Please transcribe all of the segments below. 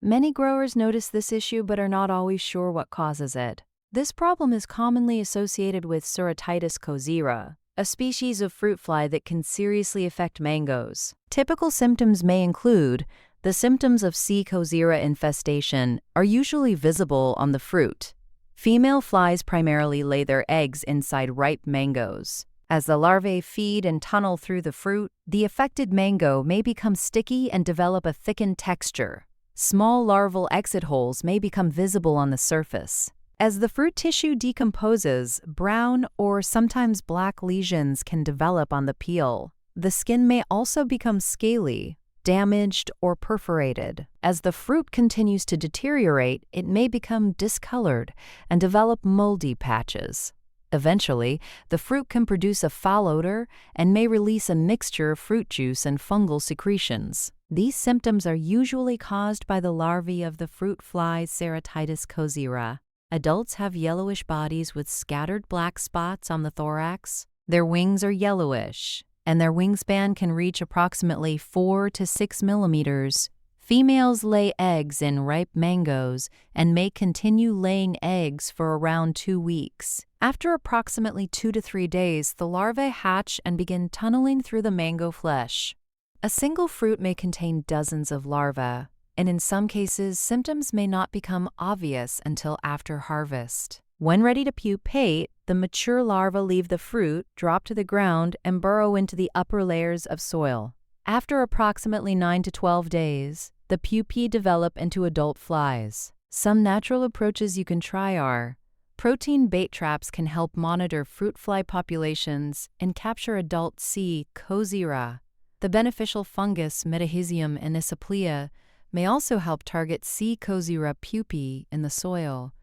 Many growers notice this issue but are not always sure what causes it. This problem is commonly associated with Ceratitis cosyra, a species of fruit fly that can seriously affect mangoes. Typical symptoms may include the symptoms of C. cosyra infestation are usually visible on the fruit. Female flies primarily lay their eggs inside ripe mangoes. As the larvae feed and tunnel through the fruit, the affected mango may become sticky and develop a thickened texture. Small larval exit holes may become visible on the surface. As the fruit tissue decomposes, brown or sometimes black lesions can develop on the peel. The skin may also become scaly, damaged, or perforated. As the fruit continues to deteriorate, it may become discolored and develop moldy patches. Eventually, the fruit can produce a foul odor and may release a mixture of fruit juice and fungal secretions. These symptoms are usually caused by the larvae of the fruit fly Ceratitis cosyra. Adults have yellowish bodies with scattered black spots on the thorax. Their wings are yellowish, and their wingspan can reach approximately 4 to 6 millimeters. Females lay eggs in ripe mangoes and may continue laying eggs for around 2 weeks. After approximately 2 to 3 days, the larvae hatch and begin tunneling through the mango flesh. A single fruit may contain dozens of larvae, and in some cases, symptoms may not become obvious until after harvest. When ready to pupate, the mature larvae leave the fruit, drop to the ground, and burrow into the upper layers of soil. After approximately 9 to 12 days, the pupae develop into adult flies. Some natural approaches you can try are: protein bait traps can help monitor fruit fly populations and capture adult C. cosyra. The beneficial fungus Metahizium anisoplea may also help target C. cosyra pupae in the soil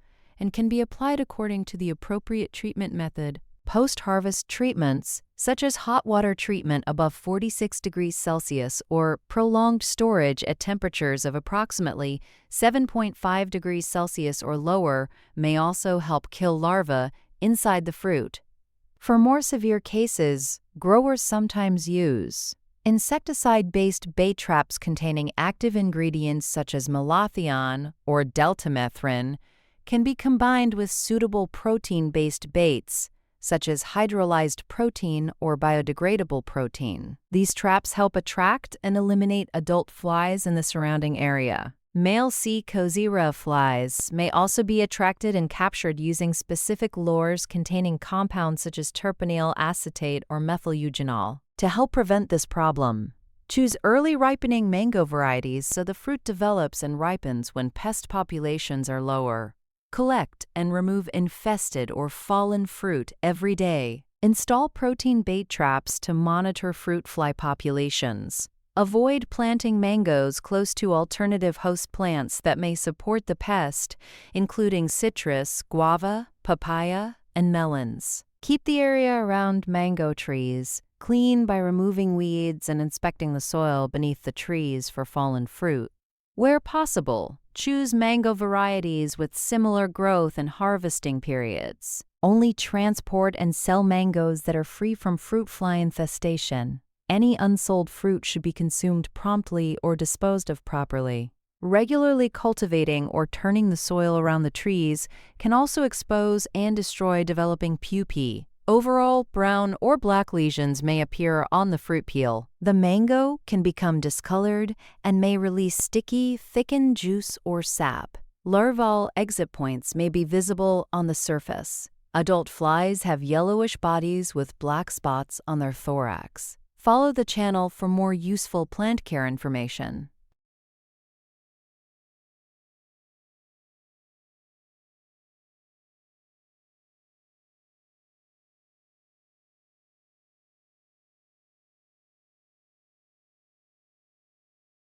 and can be applied according to the appropriate treatment method. Post-harvest treatments, such as hot water treatment above 46 degrees Celsius or prolonged storage at temperatures of approximately 7.5 degrees Celsius or lower, may also help kill larvae inside the fruit. For more severe cases, growers sometimes use insecticide-based bait traps containing active ingredients such as malathion or deltamethrin can be combined with suitable protein-based baits, such as hydrolyzed protein or biodegradable protein. These traps help attract and eliminate adult flies in the surrounding area. Male C. cosyra flies may also be attracted and captured using specific lures containing compounds such as terpenyl acetate or methyl-eugenol. To help prevent this problem, choose early ripening mango varieties so the fruit develops and ripens when pest populations are lower. Collect and remove infested or fallen fruit every day. Install protein bait traps to monitor fruit fly populations. Avoid planting mangoes close to alternative host plants that may support the pest, including citrus, guava, papaya, and melons. Keep the area around mango trees clean by removing weeds and inspecting the soil beneath the trees for fallen fruit. Where possible, choose mango varieties with similar growth and harvesting periods. Only transport and sell mangoes that are free from fruit fly infestation. Any unsold fruit should be consumed promptly or disposed of properly. Regularly cultivating or turning the soil around the trees can also expose and destroy developing pupae. Overall, brown or black lesions may appear on the fruit peel. The mango can become discolored and may release sticky, thickened juice or sap. Larval exit points may be visible on the surface. Adult flies have yellowish bodies with black spots on their thorax. Follow the channel for more useful plant care information.